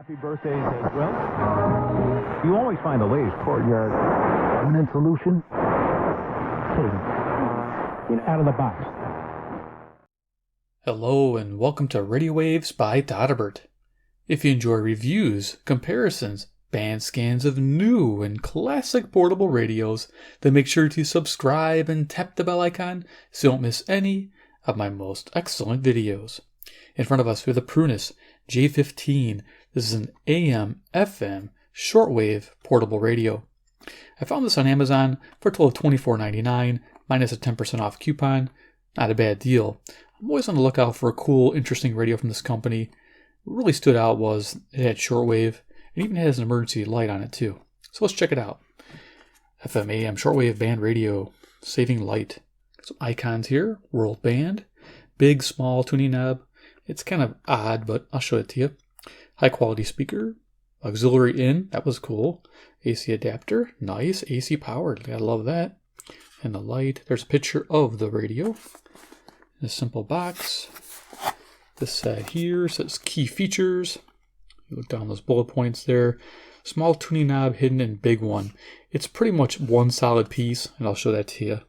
Happy birthdays as well. You always find the latest courtyard permanent solution. Out of the box. Hello and welcome to Radio Waves by todderbert. If you enjoy reviews, comparisons, band scans of new and classic portable radios, then make sure to subscribe and tap the bell icon so you don't miss any of my most excellent videos. In front of us we have the Prunus J15. This is an AM/FM shortwave portable radio. I found this on Amazon for a total of $24.99 minus a 10% off coupon. Not a bad deal. I'm always on the lookout for a cool, interesting radio from this company. What really stood out was it had shortwave. It even has an emergency light on it too. So let's check it out. FM, AM, shortwave band radio, saving light. Some icons here, world band, big, small tuning knob. It's kind of odd, but I'll show it to you. High quality speaker, auxiliary in, that was cool. AC adapter, nice, AC powered, gotta love that. And the light, there's a picture of the radio. A simple box. This side here says key features. You look down those bullet points there. Small tuning knob hidden in big one. It's pretty much one solid piece, and I'll show that to you.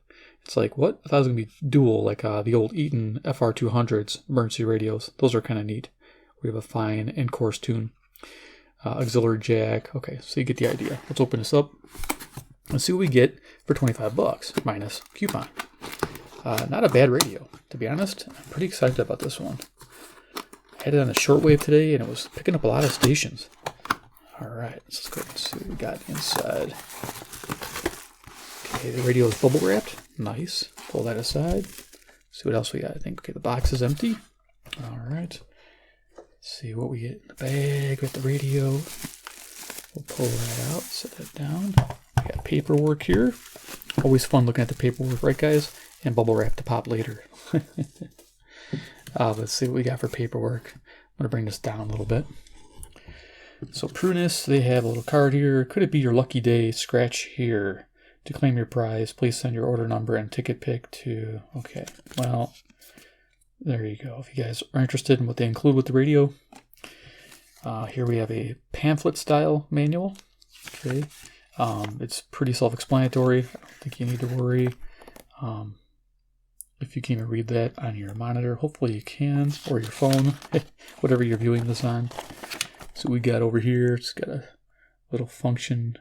It's like, what? I thought it was going to be dual, like the old Eaton FR200s emergency radios. Those are kind of neat. We have a fine and coarse tune. Auxiliary jack. Okay, so you get the idea. Let's open this up. Let's see what we get for $25 minus coupon. Not a bad radio, to be honest. I'm pretty excited about this one. I had it on the shortwave today, and it was picking up a lot of stations. All right, let's go and see what we got inside. Okay, the radio is bubble wrapped. Nice. Pull that aside. See what else we got. I think, okay, the box is empty. All right. Let's see what we get in the bag with the radio. We'll pull that out, set that down. We got paperwork here. Always fun looking at the paperwork, right, guys? And bubble wrap to pop later. Let's see what we got for paperwork. I'm going to bring this down a little bit. So Prunus, they have a little card here. Could it be your lucky day? Scratch here. To claim your prize, please send your order number and ticket pick to... Okay, well, there you go. If you guys are interested in what they include with the radio. Here we have a pamphlet style manual. Okay, it's pretty self-explanatory. I don't think you need to worry. If you can even read that on your monitor, hopefully you can, or your phone, whatever you're viewing this on. So we got over here, it's got a little function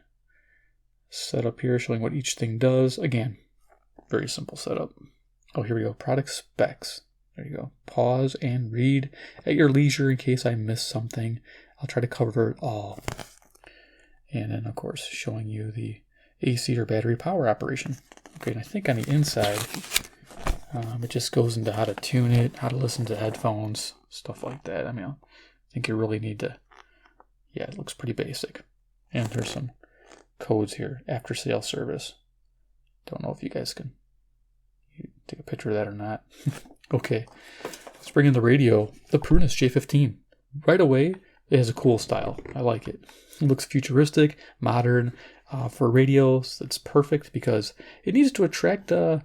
setup here showing what each thing does. Again, very simple setup. Oh, here we go, product specs. There you go. Pause and read at your leisure in case I miss something. I'll try to cover it all. And then, of course, showing you the AC or battery power operation. Okay, and I think on the inside, it just goes into how to tune it, how to listen to headphones, stuff like that. I mean, I think you really need to, yeah, it looks pretty basic. And there's some codes here, after sale service. Don't know if you guys can take a picture of that or not. Okay, let's bring in the radio, the Prunus J15. Right away, it has a cool style. I like it. It looks futuristic, modern. For radios, it's perfect because it needs to attract the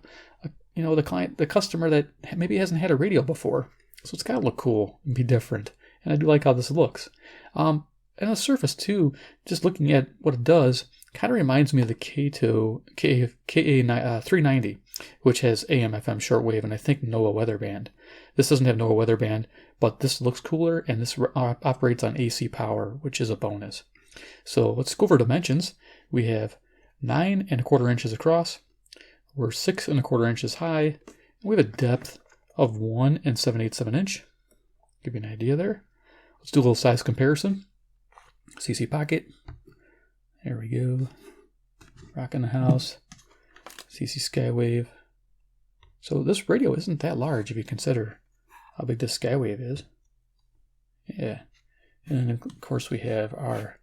client, the customer that maybe hasn't had a radio before. So it's got to look cool and be different. And I do like how this looks. And on the surface too, just looking at what it does, kind of reminds me of the KA390, which has AM/FM shortwave and I think NOAA weather band. This doesn't have NOAA weather band, but this looks cooler and this operates on AC power, which is a bonus. So let's go over dimensions. We have 9 1/4 inches across. We're 6 1/4 inches high. We have a depth of 1 7/8 inch. Give you an idea there. Let's do a little size comparison. CC pocket. There we go. Rocking the house. CC Skywave. So this radio isn't that large if you consider how big this Skywave is. Yeah. And of course we have our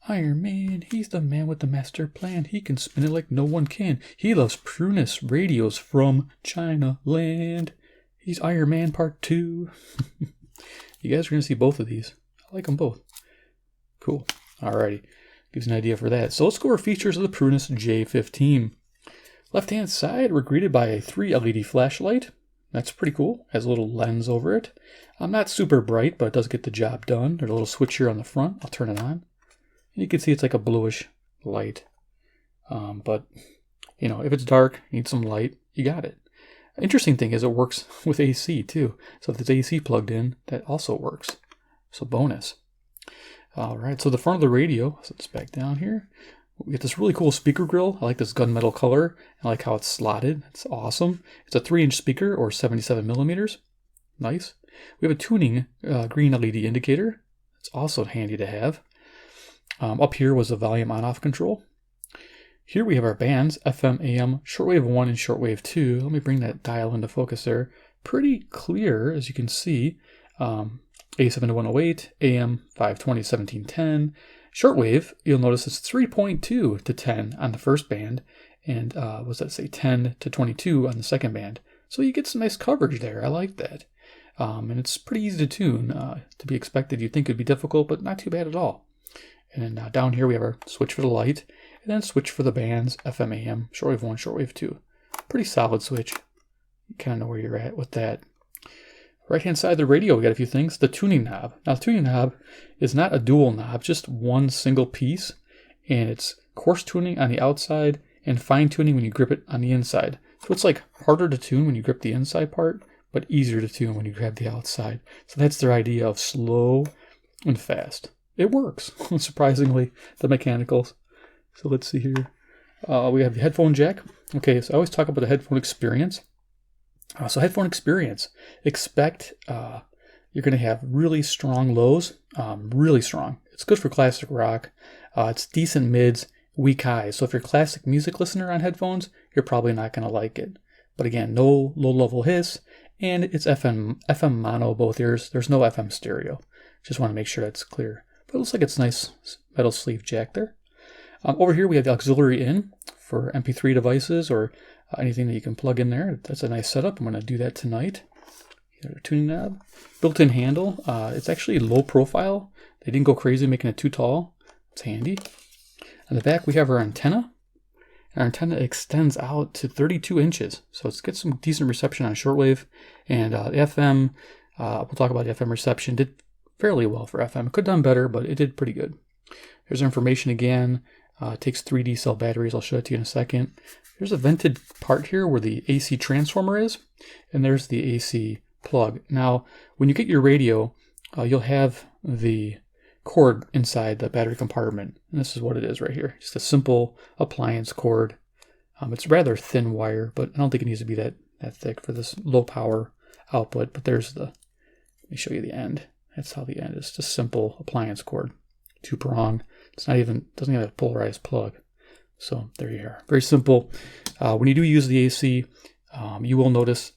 Iron Man. He's the man with the master plan. He can spin it like no one can. He loves Prunus radios from China land. He's Iron Man Part 2. You guys are going to see both of these. I like them both. Cool. Alrighty. Gives an idea for that. So let's go over features of the Prunus J15. Left-hand side, we're greeted by a 3 LED flashlight. That's pretty cool. Has a little lens over it. Not super bright, but it does get the job done. There's a little switch here on the front. I'll turn it on. And you can see it's like a bluish light. But, you know, if it's dark, you need some light, you got it. Interesting thing is it works with AC too. So if there's AC plugged in, that also works. So bonus. All right, so the front of the radio, so it's back down here. We get this really cool speaker grill. I like this gunmetal color. I like how it's slotted. It's awesome. It's a 3-inch speaker, or 77 millimeters. Nice. We have a tuning green LED indicator. It's also handy to have. Up here was the volume on-off control. Here we have our bands, FM, AM, Shortwave 1 and Shortwave 2. Let me bring that dial into focus there. Pretty clear, as you can see. A7 to 108, AM 520 1710. Shortwave, you'll notice it's 3.2 to 10 on the first band, and what's that say, 10 to 22 on the second band. So you get some nice coverage there. I like that. And it's pretty easy to tune. To be expected, you'd think it'd be difficult, but not too bad at all. And then down here we have our switch for the light, and then switch for the bands, FM, AM, Shortwave 1, Shortwave 2. Pretty solid switch. You kind of know where you're at with that. Right-hand side of the radio, we got a few things. The tuning knob. Now, the tuning knob is not a dual knob, just one single piece, and it's coarse tuning on the outside and fine tuning when you grip it on the inside. So it's like harder to tune when you grip the inside part, but easier to tune when you grab the outside. So that's their idea of slow and fast. It works, surprisingly, the mechanicals. So let's see here. We have the headphone jack. Okay, so I always talk about the headphone experience. So headphone experience, expect you're going to have really strong lows, really strong. It's good for classic rock. It's decent mids, weak highs. So if you're a classic music listener on headphones, you're probably not going to like it. But again, no low-level hiss, and it's FM mono both ears. There's no FM stereo. Just want to make sure that's clear. But it looks like it's nice metal sleeve jack there. Over here we have the auxiliary in for MP3 devices or anything that you can plug in there. That's a nice setup. I'm going to do that tonight. Here's a tuning knob. Built-in handle. It's actually low profile. They didn't go crazy making it too tall. It's handy. On the back we have our antenna. Our antenna extends out to 32 inches. So it's got some decent reception on shortwave. And the FM, we'll talk about the FM reception. Did fairly well for FM. It could have done better, but it did pretty good. There's information again. It takes 3 D-cell batteries. I'll show it to you in a second. There's a vented part here where the AC transformer is, and there's the AC plug. Now, when you get your radio, you'll have the cord inside the battery compartment, and this is what it is right here. Just a simple appliance cord. It's rather thin wire, but I don't think it needs to be that thick for this low power output. But there's the, let me show you the end. That's how the end is. Just simple appliance cord, 2-prong. It's not even, doesn't have a polarized plug. So there you are. Very simple. When you do use the AC, you will notice,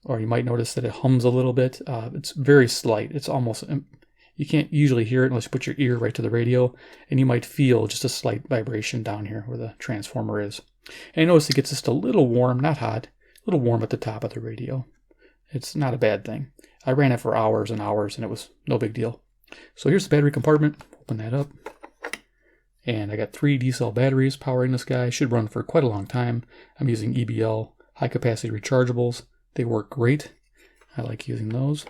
or you might notice that it hums a little bit. It's very slight. It's almost, you can't usually hear it unless you put your ear right to the radio, and you might feel just a slight vibration down here where the transformer is. And you notice it gets just a little warm, not hot, a little warm at the top of the radio. It's not a bad thing. I ran it for hours and hours, and it was no big deal. So here's the battery compartment. Open that up. And I got 3 D-cell batteries powering this guy. Should run for quite a long time. I'm using EBL high-capacity rechargeables. They work great. I like using those.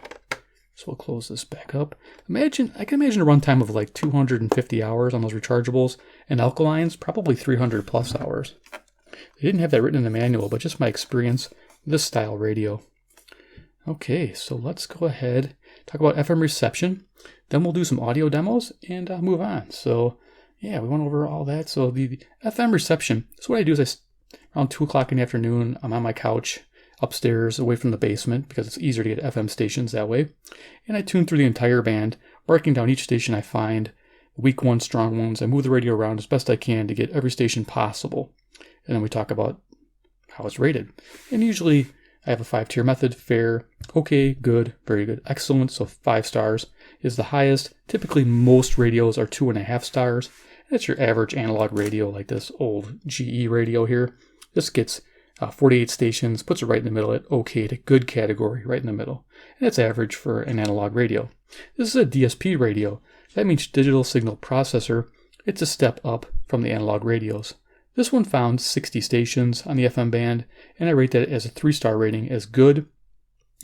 So we'll close this back up. I can imagine a runtime of like 250 hours on those rechargeables. And alkalines, probably 300 plus hours. They didn't have that written in the manual, but just my experience with this style radio. Okay, so let's go ahead, talk about FM reception. Then we'll do some audio demos and move on. So yeah, we went over all that. So the FM reception, so what I do is around 2 o'clock in the afternoon, I'm on my couch upstairs away from the basement because it's easier to get FM stations that way. And I tune through the entire band, marking down each station I find, weak ones, strong ones. I move the radio around as best I can to get every station possible. And then we talk about how it's rated. And usually I have a 5-tier method: fair, okay, good, very good, excellent. So 5 stars is the highest. Typically most radios are 2.5 stars. That's your average analog radio, like this old GE radio here. This gets 48 stations, puts it right in the middle at okay to good category, right in the middle. And that's average for an analog radio. This is a DSP radio. That means digital signal processor. It's a step up from the analog radios. This one found 60 stations on the FM band, and I rate that as a 3-star rating as good.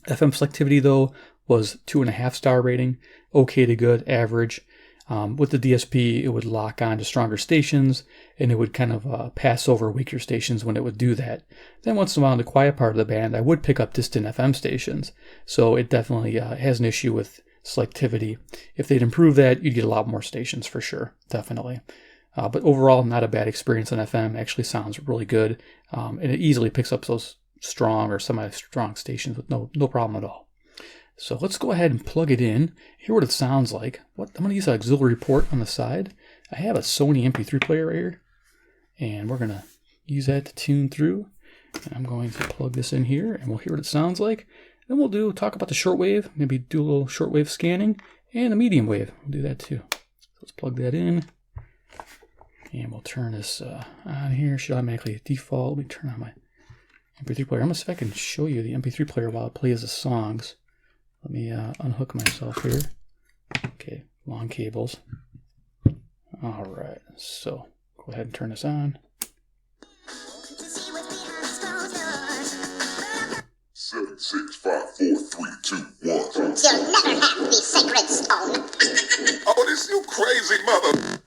FM selectivity, though, was 2.5 star rating, okay to good, average. With the DSP, it would lock on to stronger stations, and it would kind of pass over weaker stations when it would do that. Then once in a while in the quiet part of the band, I would pick up distant FM stations, so it definitely has an issue with selectivity. If they'd improve that, you'd get a lot more stations for sure, definitely. But overall, not a bad experience on FM. Actually sounds really good, and it easily picks up those strong or semi-strong stations with no problem at all. So let's go ahead and plug it in, hear what it sounds like. I'm going to use an auxiliary port on the side. I have a Sony MP3 player right here, and we're going to use that to tune through. And I'm going to plug this in here, and we'll hear what it sounds like. Then we'll talk about the shortwave, maybe do a little shortwave scanning, and the medium wave. We'll do that too. So let's plug that in, and we'll turn this on here. It should automatically default. Let me turn on my MP3 player. I'm going to see if I can show you the MP3 player while it plays the songs. Let me unhook myself here. Okay, long cables. All right, so go ahead and turn this on. 7, 6, 5, 4, 3, 2, 1. You'll never have the sacred stone. Oh, this you crazy mother.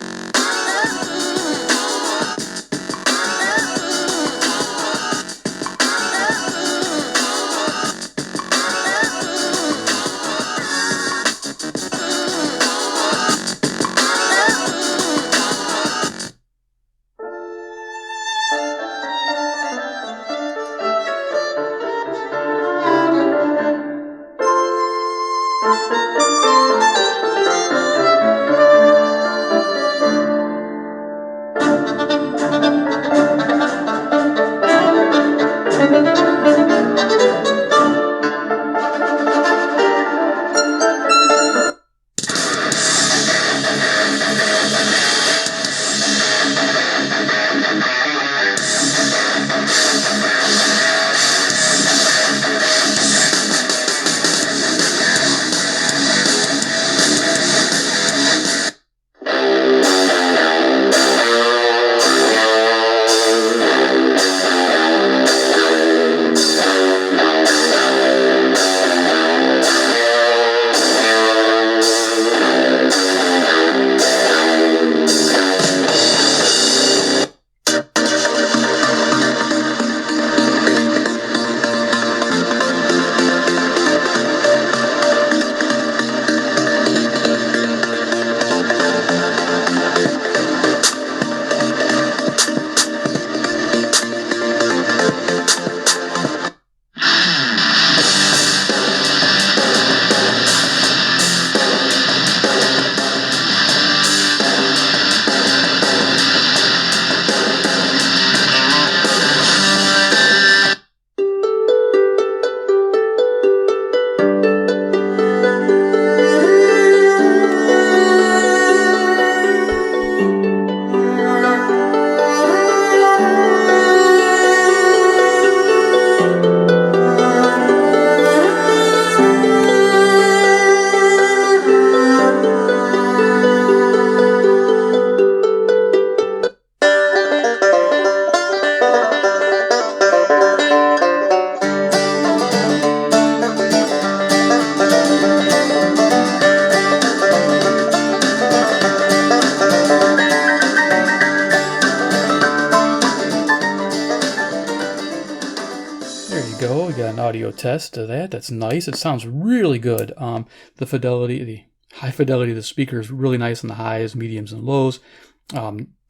Go. We got an audio test of that. That's nice. It sounds really good. The fidelity, the high fidelity of the speaker is really nice on the highs, mediums, and lows.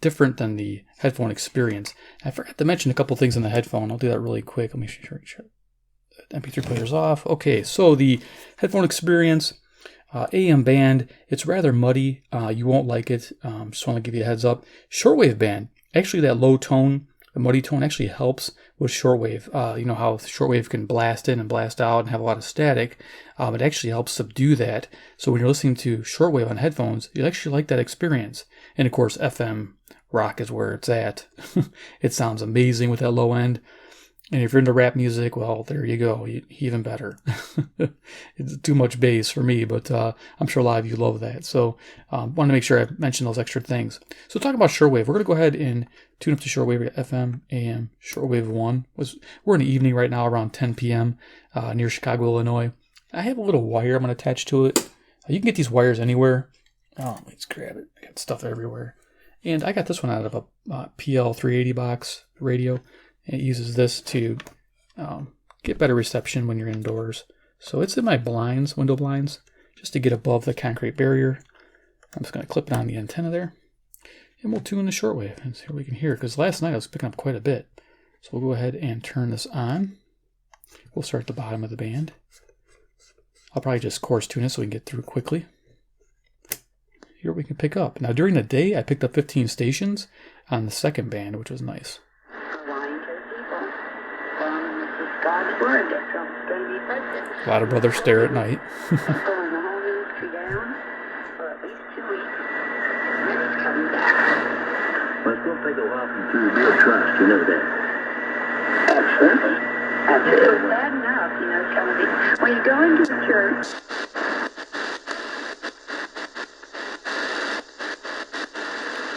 Different than the headphone experience. I forgot to mention a couple things on the headphone. I'll do that really quick. Let me sure the MP3 player's off. Okay, so the headphone experience, AM band, it's rather muddy. You won't like it. Just want to give you a heads up. Shortwave band, actually that low tone, the muddy tone actually helps with shortwave. You know how shortwave can blast in and blast out and have a lot of static. It actually helps subdue that. So when you're listening to shortwave on headphones, you actually like that experience. And of course, FM rock is where it's at. It sounds amazing with that low end. And if you're into rap music, well, there you go. Even better. It's too much bass for me, but I'm sure a lot of you love that. So want to make sure I mention those extra things. So talking about shortwave, we're going to go ahead and tune up to shortwave. We got FM, AM, shortwave 1. We're in the evening right now around 10 p.m. Near Chicago, Illinois. I have a little wire I'm going to attach to it. You can get these wires anywhere. Oh, let's grab it. I got stuff everywhere. And I got this one out of a PL380 box radio. It uses this to get better reception when you're indoors. So it's in my blinds, window blinds, just to get above the concrete barrier. I'm just going to clip it on the antenna there. And we'll tune the shortwave and see what we can hear. Because last night I was picking up quite a bit. So we'll go ahead and turn this on. We'll start at the bottom of the band. I'll probably just coarse tune it so we can get through quickly. Here we can pick up. Now during the day I picked up 15 stations on the second band, which was nice. A lot of brothers stare at night. Well, it's going to take a while for you to build trust, you know that. Absolutely. It's bad enough, you know, Kennedy. When you go into a church...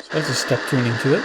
So that's a step tuning to it.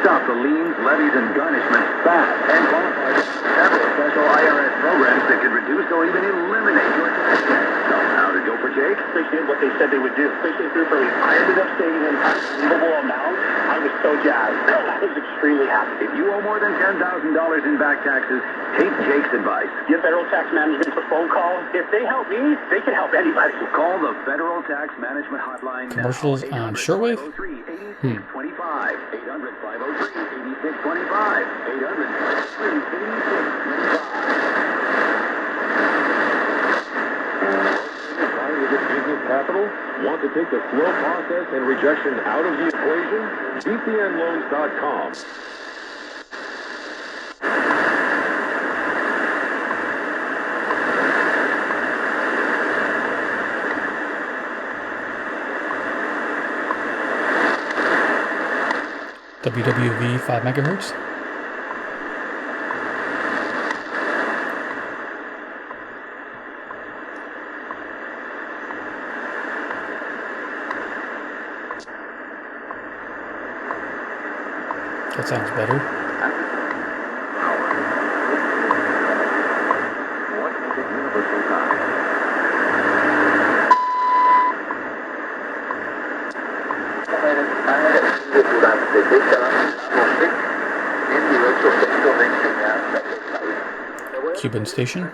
Stop the liens, levies, and garnishments fast and qualify for several special IRS programs that could reduce or even eliminate your tax debt. So how did it go for Jake? Appreciate what they said they would do. Appreciate their belief. I ended up saving an unbelievable amount. I was so jazzed. I was extremely happy. If you owe more than $10,000 in back taxes, take Jake's advice. Give Federal Tax Management a phone call. If they help me, they can help anybody. Call the Federal Tax Management Hotline now. Commercials on shortwave? 800-503-8625. 800-503-8625. 800-503-8625. With business capital? Want to take the slow process and rejection out of the equation? GPNloans.com. WWV 5 megahertz. That sounds better. Cuban station.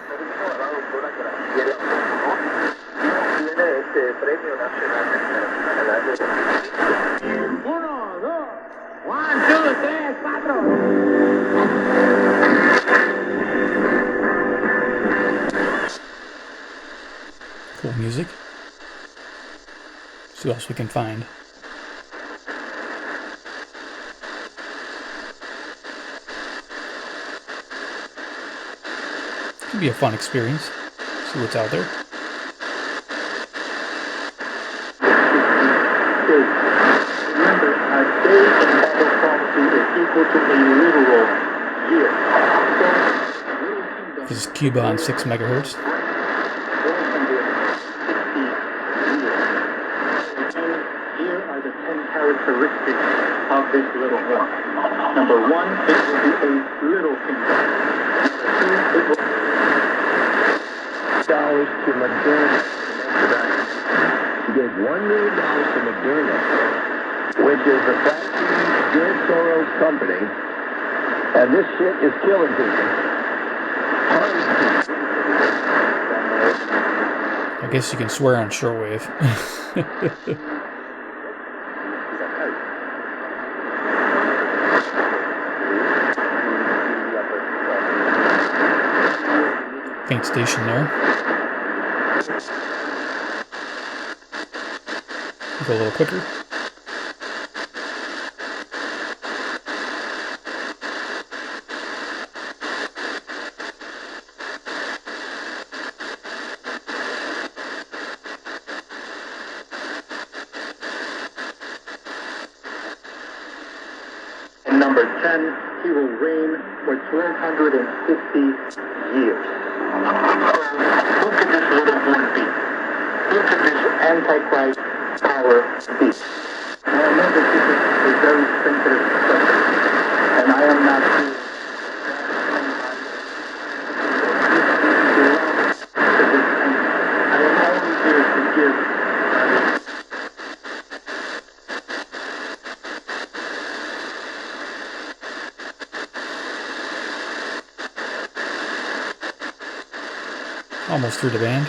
Cool music. See what else we can find. Could be a fun experience. See what's out there. Remember, a day in Bible prophecy is equal to a literal year. This is Cuba on 6 megahertz. Here are the 10 characteristics of this little horn. Number 1, it will be a little finger. Number 2, it will dollars to Moderna. He gave $1 million to Moderna, which is the vaccine George Soros company, and this shit is killing people. I guess you can swear on shortwave. Faint station there. Go a little quicker. Number 10, he will reign for 1,260 years. Who could this little horn be? Who could this Antichrist power be? And I know that this is a very sensitive subject, and I am not here. I am only here to give. Almost through the band.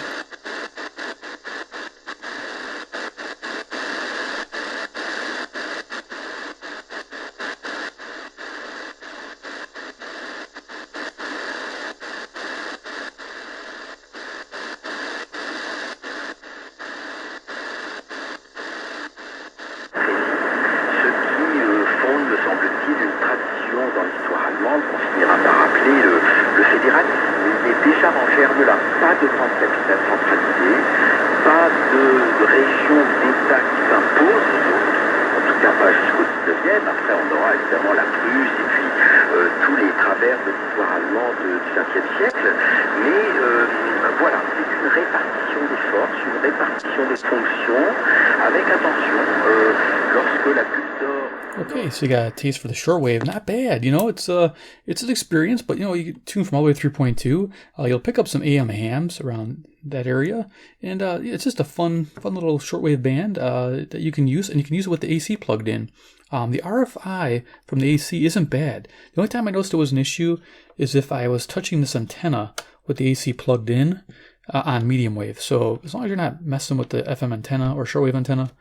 Okay, so you got a taste for the shortwave. Not bad, you know. It's an experience, but you know, you can tune from all the way 3.2. You'll pick up some AM hams around that area, and it's just a fun little shortwave band that you can use, and you can use it with the AC plugged in. The RFI from the AC isn't bad. The only time I noticed it was an issue is if I was touching this antenna with the AC plugged in on medium wave. So as long as you're not messing with the FM antenna or shortwave antenna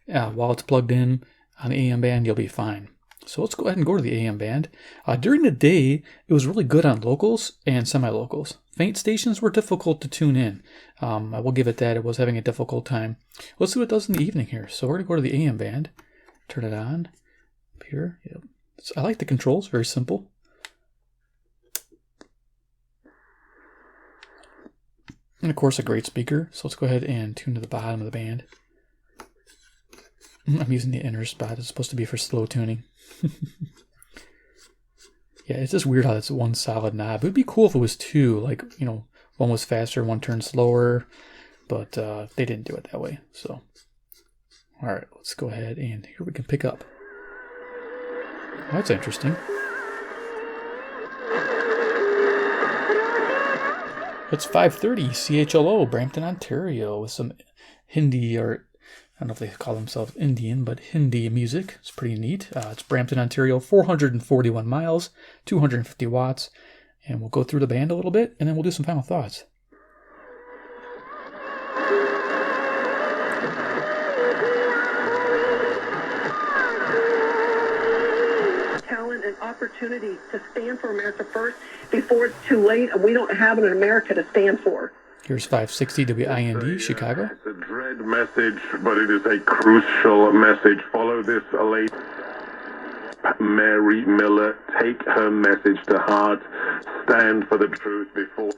while it's plugged in on the AM band, you'll be fine. So let's go ahead and go to the AM band. During the day, it was really good on locals and semi-locals. Faint stations were difficult to tune in. I will give it that. It was having a difficult time. Let's see what it does in the evening here. So we're going to go to the AM band. Turn it on. Up here. Yep. I like the controls. Very simple. And of course, a great speaker. So let's go ahead and tune to the bottom of the band. I'm using the inner spot. It's supposed to be for slow tuning. Yeah, it's just weird how it's one solid knob. It would be cool if it was two, like, you know, one was faster, one turned slower, but they didn't do it that way. So, all right, let's go ahead and here we can pick up. Oh, that's interesting. It's 5:30 CHLO, Brampton, Ontario, with some Hindi, or I don't know if they call themselves Indian, but Hindi music. It's pretty neat. It's Brampton, Ontario, 441 miles, 250 watts. And we'll go through the band a little bit, and then we'll do some final thoughts. Talent and opportunity to stand for America first before it's too late, and we don't have it in America to stand for. Here's 560 WIND, Chicago. It's a dread message, but it is a crucial message. Follow this elate Mary Miller. Take her message to heart. Stand for the truth before.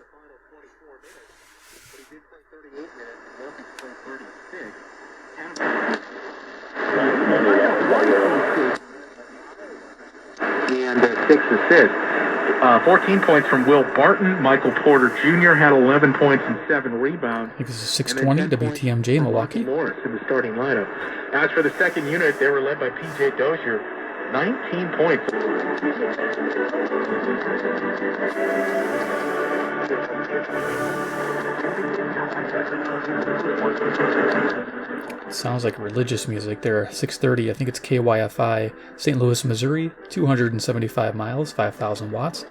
And 6 assists. 14 points from Will Barton. Michael Porter Jr. had 11 points and 7 rebounds. I think this is 620 WTMJ, Milwaukee. Morris in the starting lineup. As for the second unit, they were led by PJ Dozier. 19 points. Sounds like religious music. They're 630. I think it's KYFI, St. Louis, Missouri, 275 miles, 5,000 watts.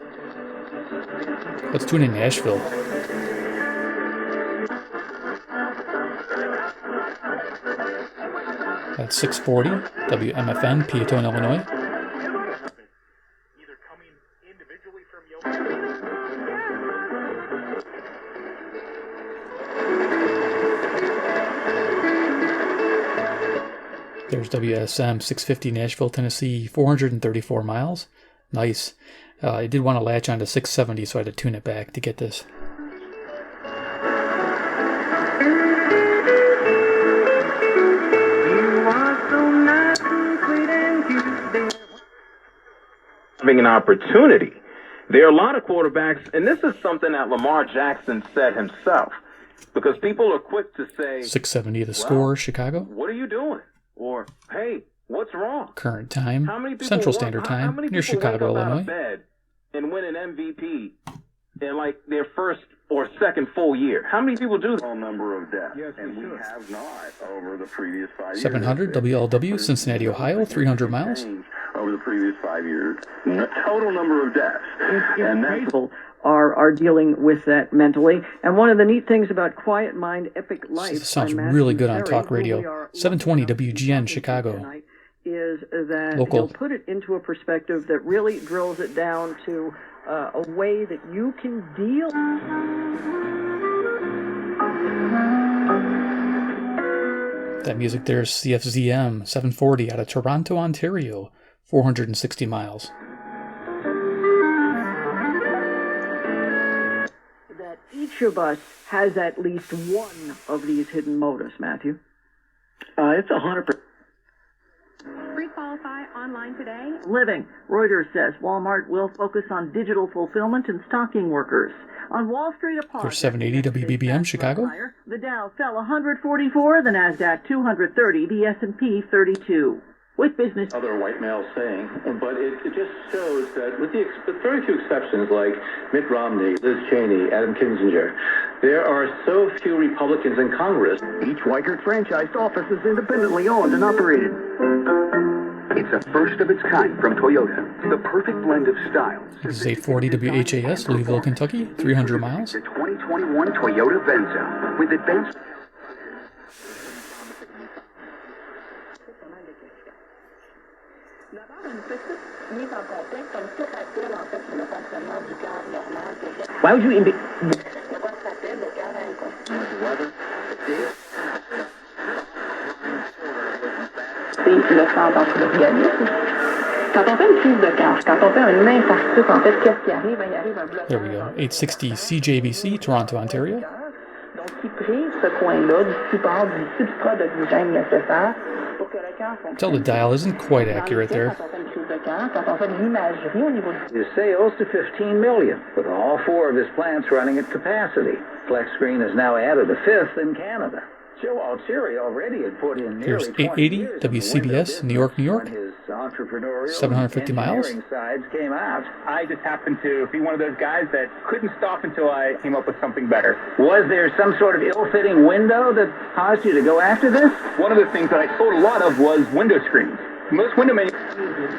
Let's tune in Nashville. That's 640 WMFN, Peatone, Illinois. There's WSM 650 Nashville, Tennessee, 434 miles. Nice. I did want to latch on to 670, so I had to tune it back to get this. having an opportunity. There are a lot of quarterbacks, and this is something that Lamar Jackson said himself, because people are quick to say, 670 the score, Chicago. What are you doing? Or, hey, what's wrong? Current time, Central Standard Time, near Chicago, Illinois. Bed and win an MVP in like their first or second full year. How many people do that? Small number of deaths, and we have not over the previous 5 years. 700 WLW, Cincinnati, Ohio, 300 miles. Over the previous 5 years, total number of deaths. And people are dealing with that mentally. And one of the neat things about Quiet Mind, Epic Life. This sounds really good on talk radio. 720 WGN, Chicago. Is that Local. he'll put it into a perspective that really drills it down to a way that you can deal. That music there is CFZM 740 out of Toronto, Ontario, 460 miles. That each of us has at least one of these hidden motives, Matthew. It's 100%. Pre-qualify online today. Living. Reuters says Walmart will focus on digital fulfillment and stocking workers. On Wall Street apart. For 780 WBBM, Chicago. The Dow fell 144, the Nasdaq 230, the S&P 32. With business. Other white males saying, but it just shows that with very few exceptions like Mitt Romney, Liz Cheney, Adam Kinzinger, there are so few Republicans in Congress. Each Weichert franchised office is independently owned and operated. It's a first of its kind from Toyota. The perfect blend of style. This is 840 WHAS, Louisville, Kentucky, 300 miles. The 2021 Toyota Venza with advanced. Why would you even be... Le sang dans tout l'organisme. Quand on fait une crise de cœur, quand on fait un infarctus, en fait, qu'est-ce qui arrive? Il arrive un bloc. There we go. 860 CJBC, Toronto, Ontario. Donc, qui prive ce coin-là du support du substrat d'oxygène nécessaire pour que le cœur fonctionne. Tell the dial isn't quite accurate there. Quand on fait une crise de cœur, quand on fait de l'imagerie au niveau du... His sales to 15 million, with all 4 of his plants running at capacity. Flex Screen has now added a 5th in Canada. Joe Altieri already had put in Here's nearly 880 WCBS, New York, New York. 750 miles. Sides came out. I just happened to be one of those guys that couldn't stop until I came up with something better. Was there some sort of ill-fitting window that caused you to go after this? One of the things that I sold a lot of was window screens. Most window manufacturers.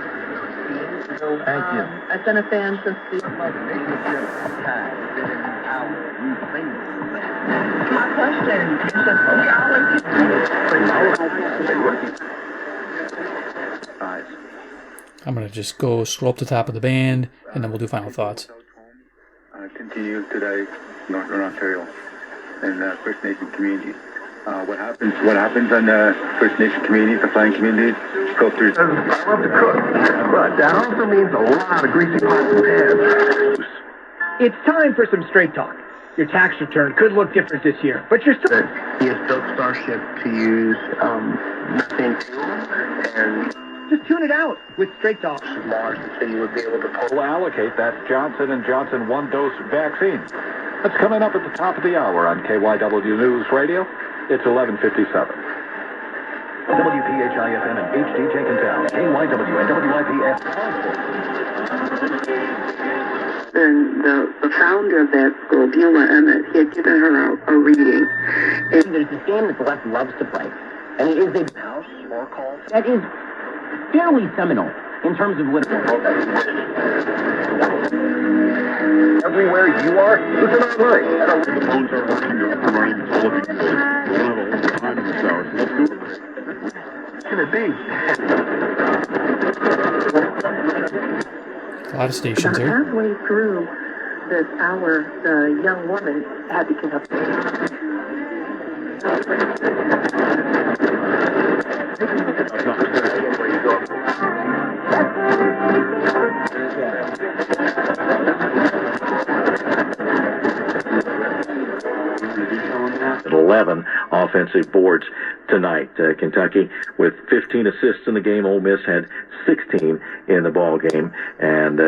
Thank you. I've been a fan since the... My question is just, we always... I'm going to just scroll up to the top of the band, and then we'll do final thoughts. Continue today, Northern Ontario, and First Nation communities. What happens on First Nation communities, the flying communities, filters. I love to cook, but that also means a lot of greasy pots and pans. It's time for some straight talk. Your tax return could look different this year, but you're still... He has built Starship to use methane fuel, and... Just tune it out with straight talk. Mars, so you would be able to will allocate that Johnson & Johnson one-dose vaccine. That's coming up at the top of the hour on KYW News Radio. It's 11:57. WPHIFM and HD Jenkintown, KYW and WIPS. And the founder of that school, Beulah Emmett, he had given her a reading. And there's this game that the left loves to play, and it is a house or call that is fairly seminal in terms of literature. Everywhere you are, listen online. The phones are working, you're up and running, it's all looking good. We don't have a whole time in this hour, so let's do it. What can it be? A lot of stations here. Halfway through this hour, the young woman had to get up. At 11 off offensive boards tonight. Kentucky with 15 assists in the game. Ole Miss had 16 in the ball game. And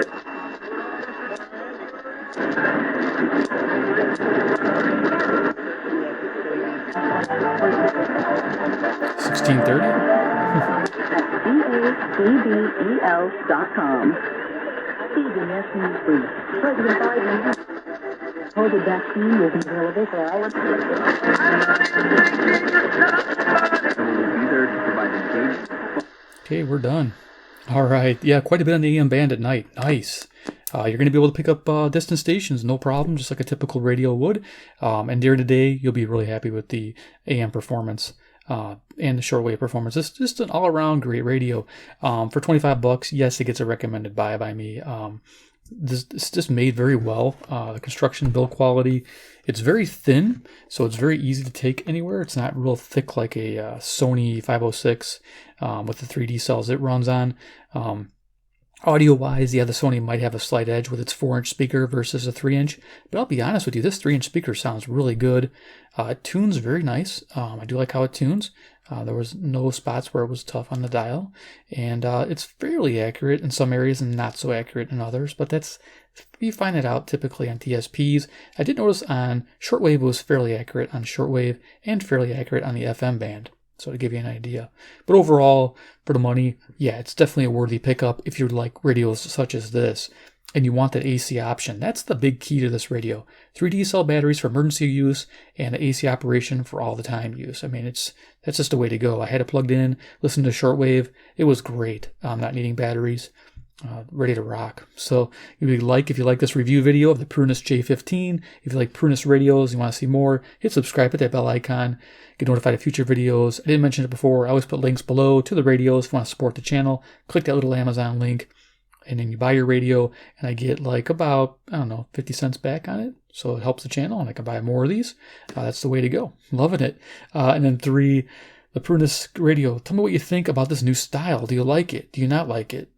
16:30. BACBEL.com. CBS News Brief. President Biden. COVID vaccine will be available for all Okay, we're done. All right. Yeah, quite a bit on the AM band at night. Nice. You're going to be able to pick up distant stations, no problem, just like a typical radio would. And during the day, you'll be really happy with the AM performance and the shortwave performance. It's just an all-around great radio. For $25, yes, it gets a recommended buy by me. It's just made very well. The construction, build quality, it's very thin, so it's very easy to take anywhere. It's not real thick like a Sony 506 with the 3D cells it runs on. Audio-wise, yeah, the Sony might have a slight edge with its 4-inch speaker versus a 3-inch, but I'll be honest with you, this 3-inch speaker sounds really good. It tunes very nice. I do like how it tunes. There was no spots where it was tough on the dial, and it's fairly accurate in some areas and not so accurate in others, but you find it out typically on TSPs. I did notice on shortwave it was fairly accurate on shortwave and fairly accurate on the FM band. So to give you an idea. But overall, for the money, yeah, it's definitely a worthy pickup if you like radios such as this and you want that AC option. That's the big key to this radio. 3D cell batteries for emergency use and AC operation for all the time use. I mean, that's just the way to go. I had it plugged in, listened to shortwave. It was great. Not needing batteries. Ready to rock. So if you like this review video of the Prunus J15, if you like Prunus radios, you want to see more, hit subscribe, hit that bell icon, get notified of future videos. I didn't mention it before. I always put links below to the radios if you want to support the channel. Click that little Amazon link, and then you buy your radio, and I get like about, 50 cents back on it. So it helps the channel, and I can buy more of these. That's the way to go. Loving it. And then 3, the Prunus radio. Tell me what you think about this new style. Do you like it? Do you not like it?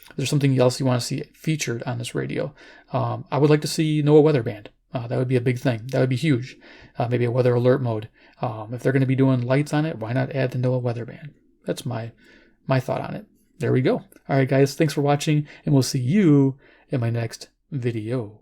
Is there something else you want to see featured on this radio? I would like to see NOAA weather band. That would be a big thing. That would be huge. Maybe a weather alert mode. If they're going to be doing lights on it, why not add the NOAA weather band? That's my thought on it. There we go. All right, guys. Thanks for watching, and we'll see you in my next video.